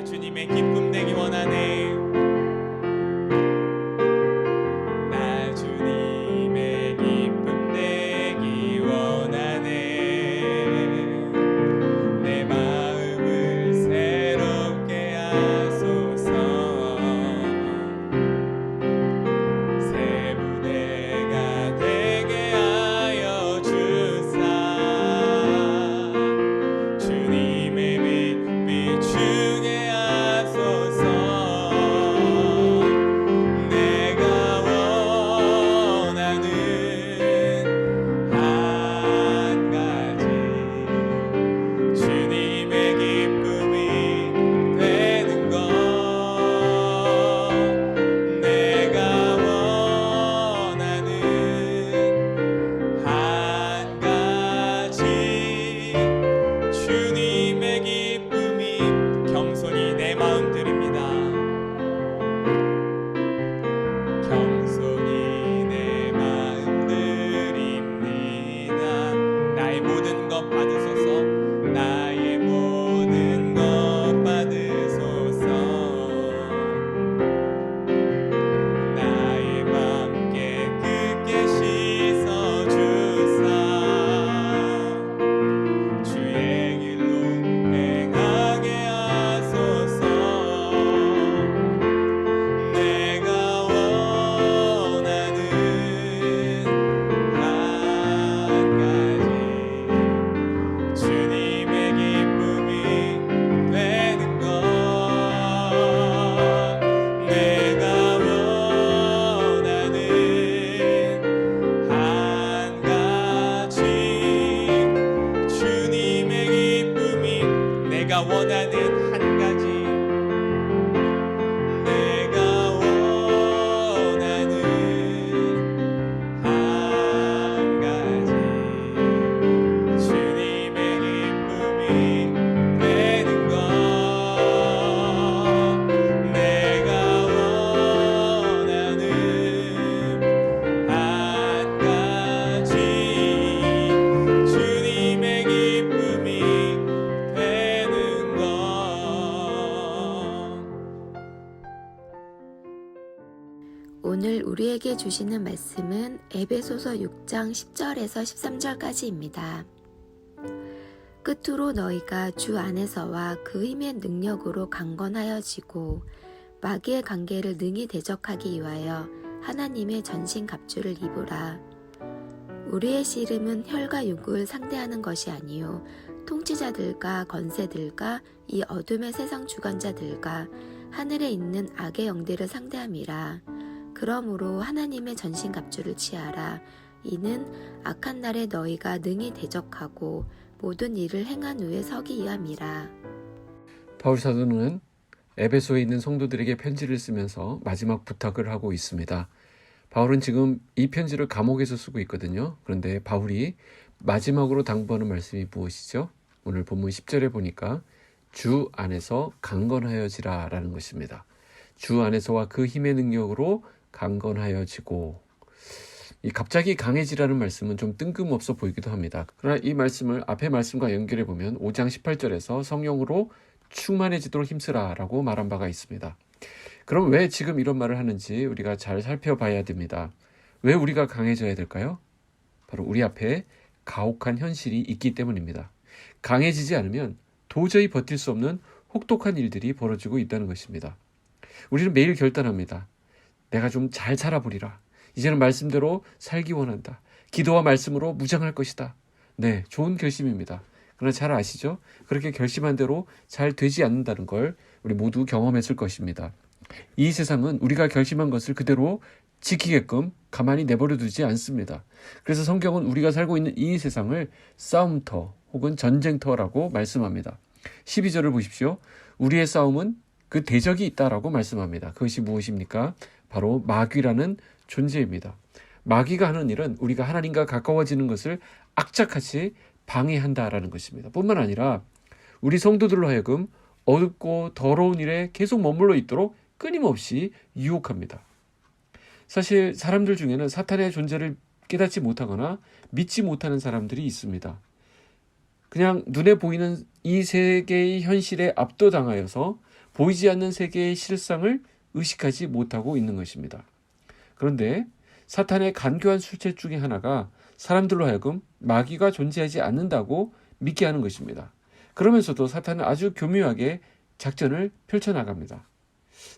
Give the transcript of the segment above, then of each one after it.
나 주님의 기쁨 되기 원하네. 나 주님의 기쁨 되기 원하네. 내 마음을 새롭게 하소서. 새 무대가 되게 하여 주사. 주님의 빛 비추게 하소서. 내가 원하는 한 가지 주님의 기쁨이 되는 것. 내가 원하는 한 가지 주님의 기쁨이. 겸손히 내 마음 드립니다. 겸손히 내 마음 드립니다. 나의 모든 것 받으소서. 나의 모든 것 받으소서. 나의 맘 깨끗게 씻어주사. 주의 길로 행하게 하소서. 내가 원하는 한 가지 주님의 기쁨이 되는 것. 내가 원하는 한 가지 주님의 기쁨이. 내가 원하는 한 가지. 내가 원하는 한 가지 주님의 기쁨이 되는 것. 내가 원하는 한 가지 주님의 기쁨이 되는 것. 오늘 우리에게 주시는 말씀은 에베소서 6장 10절에서 13절까지입니다. 끝으로 너희가 주 안에서와 그 힘의 능력으로 강건하여지고 마귀의 관계를 능히 대적하기 위하여 하나님의 전신 갑주를 입으라. 우리의 씨름은 혈과 육을 상대하는 것이 아니요 통치자들과 권세들과 이 어둠의 세상 주관자들과 하늘에 있는 악의 영들을 상대함이라. 그러므로 하나님의 전신 갑주를 취하라. 이는 악한 날에 너희가 능히 대적하고 모든 일을 행한 후에 서기 위함이라. 바울 사도는 에베소에 있는 성도들에게 편지를 쓰면서 마지막 부탁을 하고 있습니다. 바울은 지금 이 편지를 감옥에서 쓰고 있거든요. 그런데 바울이 마지막으로 당부하는 말씀이 무엇이죠? 오늘 본문 10절에 보니까 주 안에서 강건하여지라 라는 것입니다. 주 안에서와 그 힘의 능력으로 강건하여지고. 이 갑자기 강해지라는 말씀은 좀 뜬금없어 보이기도 합니다. 그러나 이 말씀을 앞의 말씀과 연결해 보면 5장 18절에서 성령으로 충만해지도록 힘쓰라 라고 말한 바가 있습니다. 그럼 왜 지금 이런 말을 하는지 우리가 잘 살펴봐야 됩니다. 왜 우리가 강해져야 될까요? 바로 우리 앞에 가혹한 현실이 있기 때문입니다. 강해지지 않으면 도저히 버틸 수 없는 혹독한 일들이 벌어지고 있다는 것입니다. 우리는 매일 결단합니다. 내가 좀 잘 살아보리라. 이제는 말씀대로 살기 원한다. 기도와 말씀으로 무장할 것이다. 네, 좋은 결심입니다. 그러나 잘 아시죠? 그렇게 결심한 대로 잘 되지 않는다는 걸 우리 모두 경험했을 것입니다. 이 세상은 우리가 결심한 것을 그대로 지키게끔 가만히 내버려 두지 않습니다. 그래서 성경은 우리가 살고 있는 이 세상을 싸움터 혹은 전쟁터라고 말씀합니다. 12절을 보십시오. 우리의 싸움은 그 대적이 있다라고 말씀합니다. 그것이 무엇입니까? 바로 마귀라는 존재입니다. 마귀가 하는 일은 우리가 하나님과 가까워지는 것을 악착같이 방해한다라는 것입니다. 뿐만 아니라 우리 성도들로 하여금 어둡고 더러운 일에 계속 머물러 있도록 끊임없이 유혹합니다. 사실 사람들 중에는 사탄의 존재를 깨닫지 못하거나 믿지 못하는 사람들이 있습니다. 그냥 눈에 보이는 이 세계의 현실에 압도당하여서 보이지 않는 세계의 실상을 의식하지 못하고 있는 것입니다. 그런데 사탄의 간교한 술책 중에 하나가 사람들로 하여금 마귀가 존재하지 않는다고 믿게 하는 것입니다. 그러면서도 사탄은 아주 교묘하게 작전을 펼쳐나갑니다.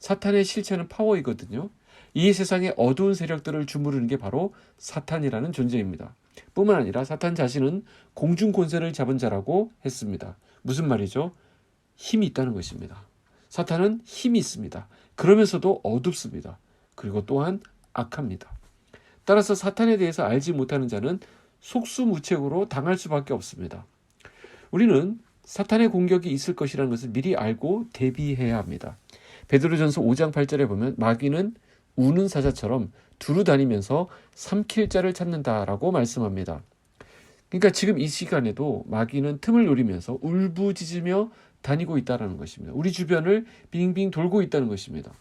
사탄의 실체는 파워이거든요. 이 세상의 어두운 세력들을 주무르는 게 바로 사탄이라는 존재입니다. 뿐만 아니라 사탄 자신은 공중 권세를 잡은 자라고 했습니다. 무슨 말이죠? 힘이 있다는 것입니다. 사탄은 힘이 있습니다. 그러면서도 어둡습니다. 그리고 또한 악합니다. 따라서 사탄에 대해서 알지 못하는 자는 속수무책으로 당할 수밖에 없습니다. 우리는 사탄의 공격이 있을 것이라는 것을 미리 알고 대비해야 합니다. 베드로전서 5장 8절에 보면 마귀는 우는 사자처럼 두루 다니면서 삼킬 자를 찾는다라고 말씀합니다. 그러니까 지금 이 시간에도 마귀는 틈을 노리면서 울부짖으며 다니고 있다는 것입니다. 우리 주변을 빙빙 돌고 있다는 것입니다.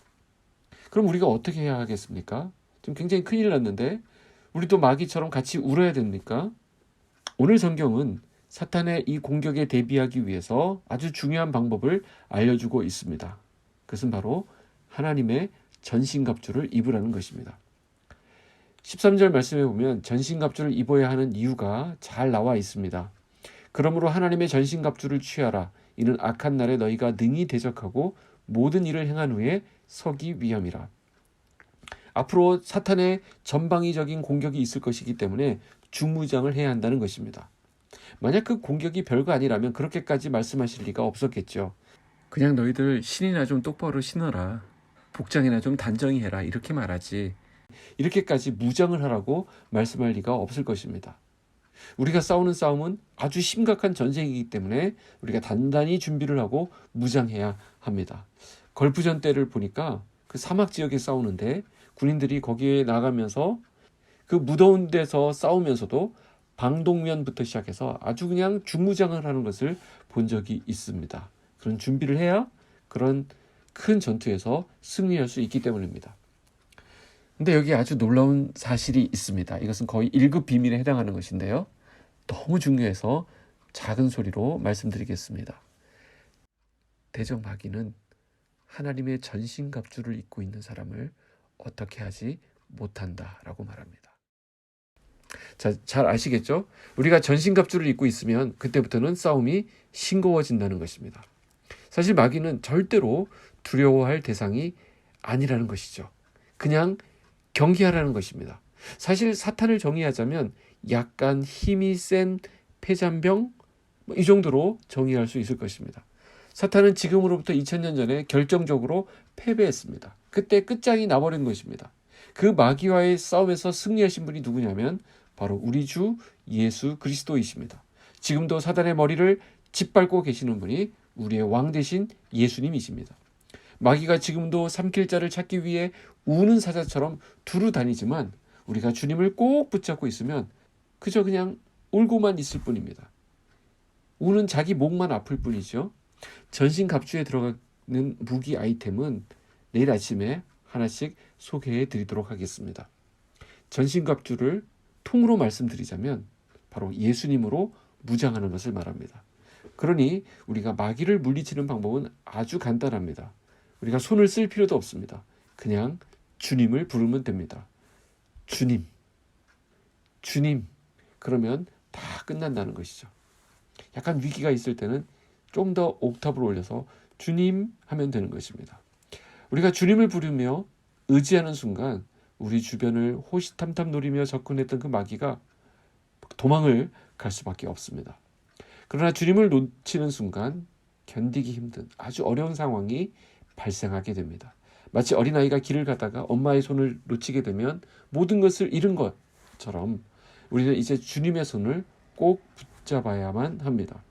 그럼 우리가 어떻게 해야 하겠습니까? 지금 굉장히 큰일 났는데 우리도 마귀처럼 같이 울어야 됩니까? 오늘 성경은 사탄의 이 공격에 대비하기 위해서 아주 중요한 방법을 알려주고 있습니다. 그것은 바로 하나님의 전신갑주를 입으라는 것입니다. 13절 말씀에 보면 전신갑주를 입어야 하는 이유가 잘 나와 있습니다. 그러므로 하나님의 전신갑주를 취하라. 이는 악한 날에 너희가 능히 대적하고 모든 일을 행한 후에 서기 위함이라. 앞으로 사탄의 전방위적인 공격이 있을 것이기 때문에 중무장을 해야 한다는 것입니다. 만약 그 공격이 별거 아니라면 그렇게까지 말씀하실 리가 없었겠죠. 그냥 너희들 신이나 좀 똑바로 신어라. 복장이나 좀 단정히 해라. 이렇게 말하지. 이렇게까지 무장을 하라고 말씀할 리가 없을 것입니다. 우리가 싸우는 싸움은 아주 심각한 전쟁이기 때문에 우리가 단단히 준비를 하고 무장해야 합니다. 걸프전 때를 보니까 그 사막 지역에 싸우는데 군인들이 거기에 나가면서 그 무더운 데서 싸우면서도 방독면부터 시작해서 아주 그냥 중무장을 하는 것을 본 적이 있습니다. 그런 준비를 해야 그런 큰 전투에서 승리할 수 있기 때문입니다. 근데 여기 아주 놀라운 사실이 있습니다. 이것은 거의 1급 비밀에 해당하는 것인데요. 너무 중요해서 작은 소리로 말씀드리겠습니다. 대적 마귀는 하나님의 전신갑주를 입고 있는 사람을 어떻게 하지 못한다라고 말합니다. 자, 잘 아시겠죠? 우리가 전신갑주를 입고 있으면 그때부터는 싸움이 싱거워진다는 것입니다. 사실 마귀는 절대로 두려워할 대상이 아니라는 것이죠. 그냥 경계하라는 것입니다. 사실 사탄을 정의하자면 약간 힘이 센 폐잔병 이 정도로 정의할 수 있을 것입니다. 사탄은 지금으로부터 2000년 전에 결정적으로 패배했습니다. 그때 끝장이 나버린 것입니다. 그 마귀와의 싸움에서 승리하신 분이 누구냐면 바로 우리 주 예수 그리스도이십니다. 지금도 사단의 머리를 짓밟고 계시는 분이 우리의 왕 되신 예수님이십니다. 마귀가 지금도 삼킬 자를 찾기 위해 우는 사자처럼 두루 다니지만 우리가 주님을 꼭 붙잡고 있으면 그저 그냥 울고만 있을 뿐입니다. 우는 자기 목만 아플 뿐이죠. 전신갑주에 들어가는 무기 아이템은 내일 아침에 하나씩 소개해 드리도록 하겠습니다. 전신갑주를 통으로 말씀드리자면 바로 예수님으로 무장하는 것을 말합니다. 그러니 우리가 마귀를 물리치는 방법은 아주 간단합니다. 우리가 손을 쓸 필요도 없습니다. 그냥 주님을 부르면 됩니다. 주님, 주님. 그러면 다 끝난다는 것이죠. 약간 위기가 있을 때는 좀 더 옥탑을 올려서 주님 하면 되는 것입니다. 우리가 주님을 부르며 의지하는 순간 우리 주변을 호시탐탐 노리며 접근했던 그 마귀가 도망을 갈 수밖에 없습니다. 그러나 주님을 놓치는 순간 견디기 힘든 아주 어려운 상황이 발생하게 됩니다. 마치 어린아이가 길을 가다가 엄마의 손을 놓치게 되면 모든 것을 잃은 것처럼 우리는 이제 주님의 손을 꼭 붙잡아야만 합니다.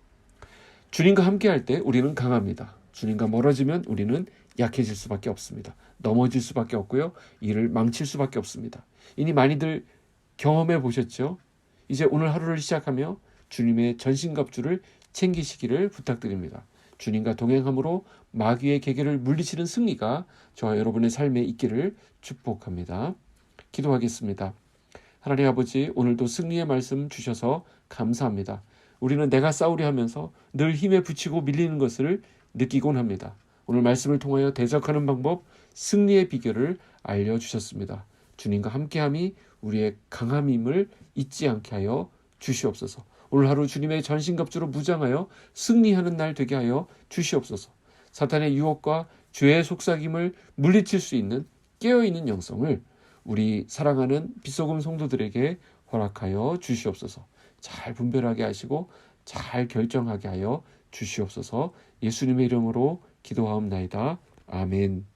주님과 함께할 때 우리는 강합니다. 주님과 멀어지면 우리는 약해질 수밖에 없습니다. 넘어질 수밖에 없고요. 일을 망칠 수밖에 없습니다. 이미 많이들 경험해 보셨죠? 이제 오늘 하루를 시작하며 주님의 전신갑주를 챙기시기를 부탁드립니다. 주님과 동행함으로 마귀의 계계를 물리치는 승리가 저와 여러분의 삶에 있기를 축복합니다. 기도하겠습니다. 하나님 아버지, 오늘도 승리의 말씀 주셔서 감사합니다. 우리는 내가 싸우려 하면서 늘 힘에 부치고 밀리는 것을 느끼곤 합니다. 오늘 말씀을 통하여 대적하는 방법, 승리의 비결을 알려주셨습니다. 주님과 함께함이 우리의 강함임을 잊지 않게 하여 주시옵소서. 오늘 하루 주님의 전신갑주로 무장하여 승리하는 날 되게 하여 주시옵소서. 사탄의 유혹과 죄의 속삭임을 물리칠 수 있는 깨어있는 영성을 우리 사랑하는 빛소금 성도들에게 허락하여 주시옵소서. 잘 분별하게 하시고 잘 결정하게 하여 주시옵소서. 예수님의 이름으로 기도하옵나이다. 아멘.